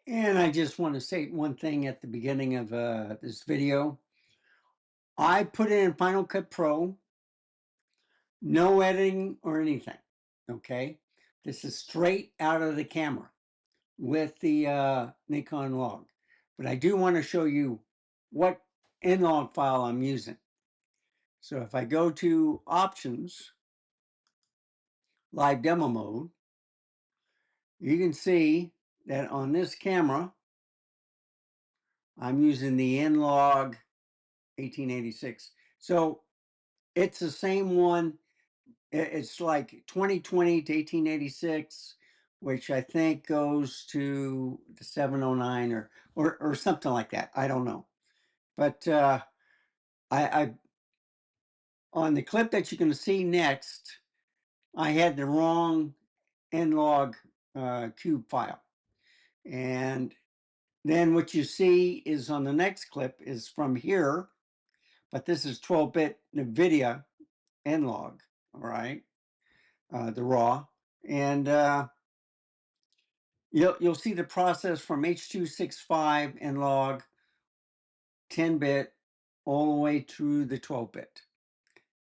And I just want to say one thing at the beginning of this video. I put it in Final Cut Pro, no editing or anything, okay? This is straight out of the camera with the Nikon log. But I do want to show you what NLOG file I'm using. So if I go to Options, Live Demo Mode, you can see that on this camera, I'm using the NLOG 1886. So it's the same one. It's like 2020 to 1886, which I think goes to the 709 or something like that. I don't know. But I on the clip that you're going to see next, I had the wrong NLOG cube file. And then what you see is on the next clip is from here, but this is 12-bit NVIDIA NLOG, all right, the raw. And you'll see the process from H.265 NLOG 10-bit all the way through the 12-bit.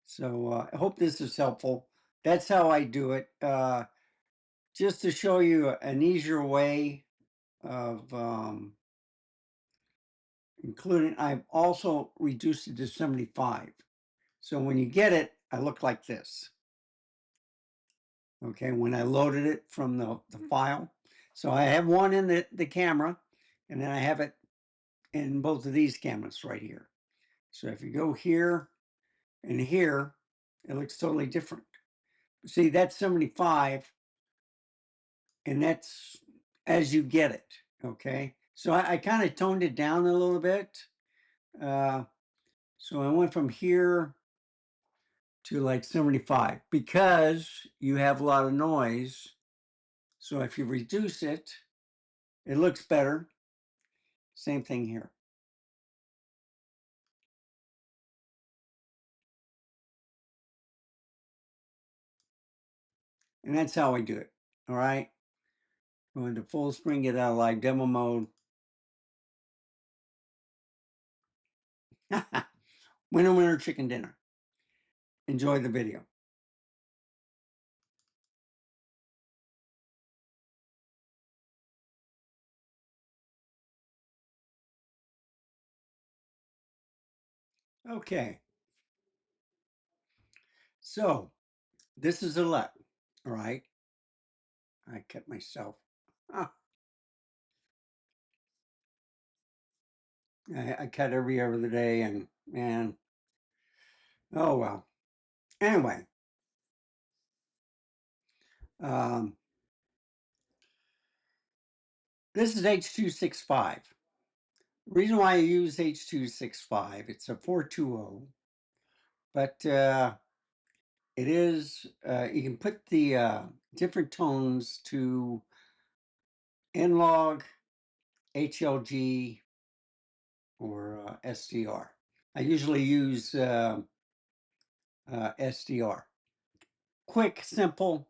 So I hope this is helpful. That's how I do it. Just to show you an easier way of including, I've also reduced it to 75. So when you get it, I look like this. Okay, when I loaded it from the file. So I have one in the camera, and then I have it in both of these cameras right here. So if you go here and here, it looks totally different. See, that's 75, and that's as you get it, okay? So I kind of toned it down a little bit. So I went from here to like 75 because you have a lot of noise. So if you reduce it, it looks better. Same thing here. And that's how I do it. All right. Go into full screen, get out of live demo mode. Winner, winner, chicken dinner. Enjoy the video. Okay. So this is a LUT. All right. I cut myself. Ah, I cut every other day and man, oh well. Anyway, um, this is H.265. Reason why I use H.265, it's a 420, but it is, you can put the different tones to NLOG, HLG, or SDR. I usually use SDR. Quick, simple,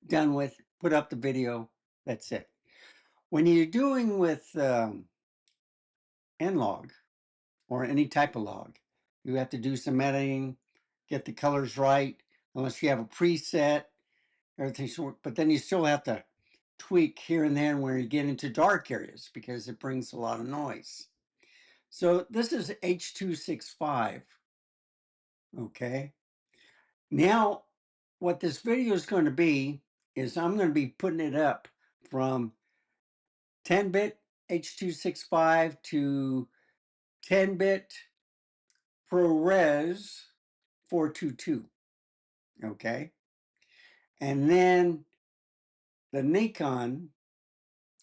done with, put up the video, that's it. When you're doing with NLOG or any type of log, you have to do some editing, get the colors right, unless you have a preset, everything should work, but then you still have to tweak here and there where you get into dark areas because it brings a lot of noise. So this is H.265, okay? Now, what this video is going to be is I'm going to be putting it up from 10-bit H.265 to 10-bit ProRes 422, okay? And then the Nikon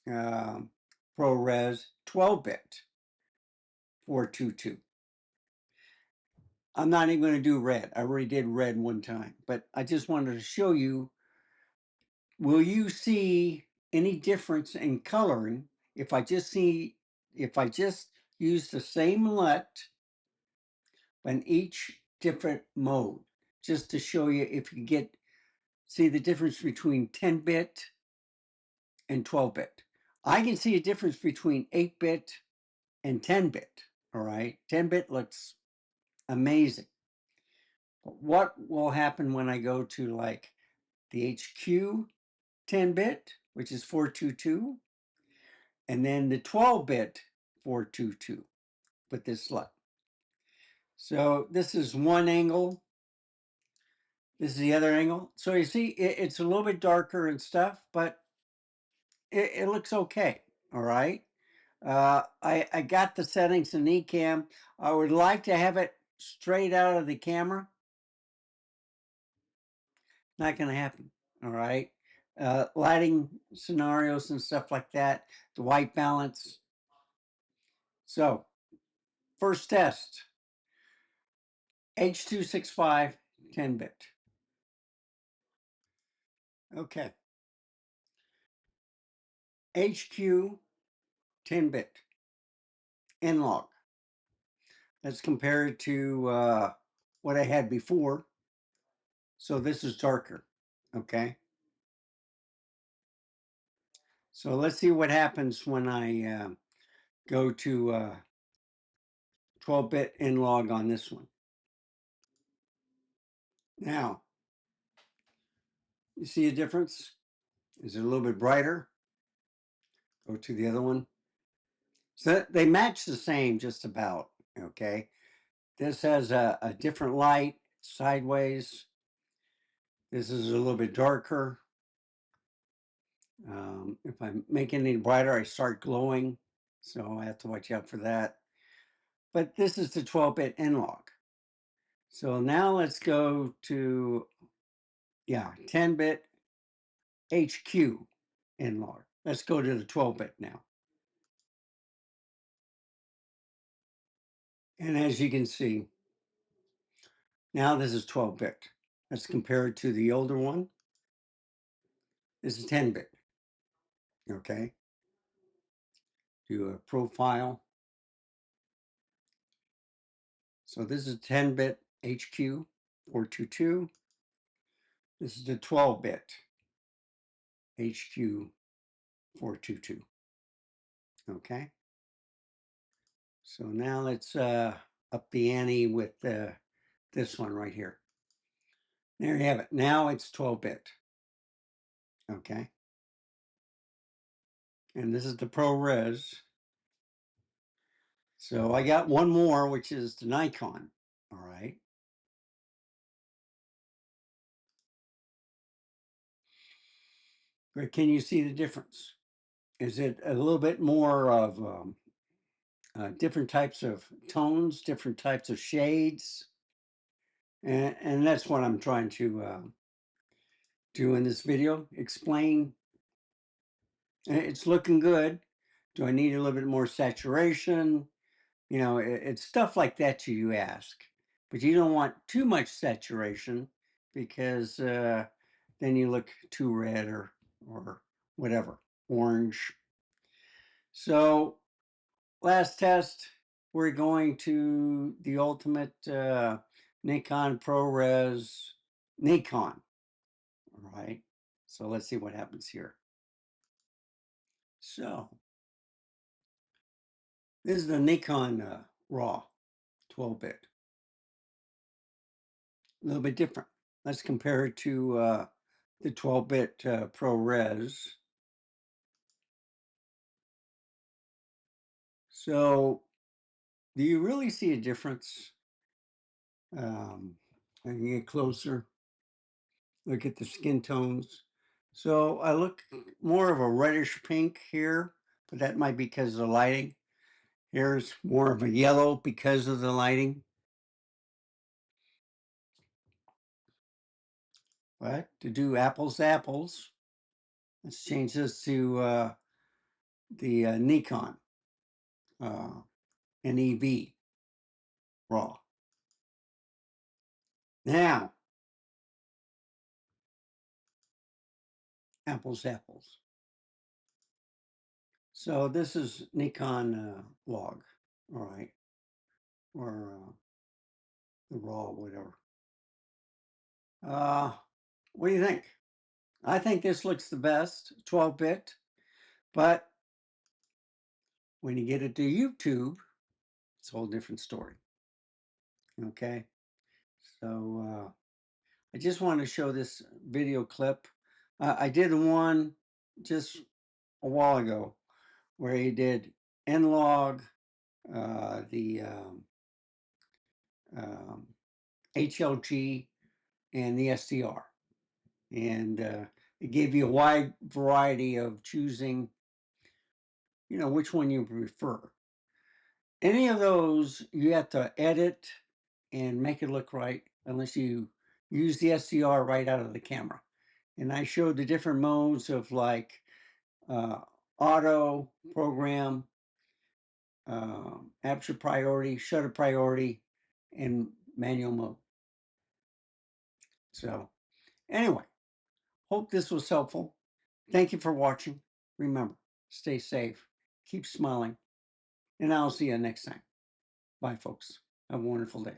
ProRes 12-bit 422. I'm not even going to do red. I already did red one time, but I just wanted to show you, will you see any difference in coloring if I just use the same LUT in each different mode, just to show you if you see the difference between 10-bit and 12-bit. I can see a difference between 8-bit and 10-bit, all right? 10-bit looks amazing. But what will happen when I go to like the HQ 10-bit, which is 422, and then the 12-bit 422 with this slot. So this is one angle. This is the other angle. So you see, it's a little bit darker and stuff, but it looks okay. All right. I got the settings in Ecamm. I would like to have it straight out of the camera. Not going to happen. All right. Lighting scenarios and stuff like that. The white balance. So first test. H.265 10-bit. Okay. HQ 10-bit NLOG. Let's compare it to what I had before. So this is darker. Okay. So let's see what happens when I go to 12-bit NLOG on this one. Now, you see a difference? Is it a little bit brighter? Go to the other one. So they match the same just about, okay? This has a different light, sideways. This is a little bit darker. If I make it any brighter, I start glowing. So I have to watch out for that. But this is the 12-bit NLOG. So now let's go to, 10-bit HQ NLOG. Let's go to the 12-bit now. And as you can see, now this is 12-bit. Let's compare it to the older one. This is 10-bit. Okay. Do a profile. So this is 10-bit HQ 422. This is the 12-bit HQ 422. Okay. So now let's up the ante with this one right here. There you have it. Now it's 12-bit. Okay. And this is the ProRes. So I got one more, which is the Nikon. All right. But can you see the difference? Is it a little bit more of different types of tones, different types of shades? And that's what I'm trying to do in this video. Explain. It's looking good. Do I need a little bit more saturation? You know, it's stuff like that you ask. But you don't want too much saturation because then you look too red or whatever, orange. So last test, we're going to the ultimate Nikon ProRes Nikon. All right. So let's see what happens here. So this is the Nikon RAW 12-bit. A little bit different. Let's compare it to the 12-bit ProRes. So do you really see a difference? I can get closer. Look at the skin tones. So I look more of a reddish pink here, but that might be because of the lighting. Here's more of a yellow because of the lighting. But to do apples to apples, let's change this to the Nikon NEV RAW. Now, apples to apples. So this is Nikon log, all right, or the RAW, whatever. What do you think? I think this looks the best, 12-bit, but When you get it to YouTube, it's a whole different story. Okay. So I just want to show this video clip. I did one just a while ago where he did NLOG, the HLG, and the SDR. And it gave you a wide variety of choosing, which one you prefer. Any of those, you have to edit and make it look right unless you use the SDR right out of the camera. And I showed the different modes of like auto, program, aperture priority, shutter priority, and manual mode. So anyway, hope this was helpful. Thank you for watching. Remember, stay safe, keep smiling, and I'll see you next time. Bye, folks. Have a wonderful day.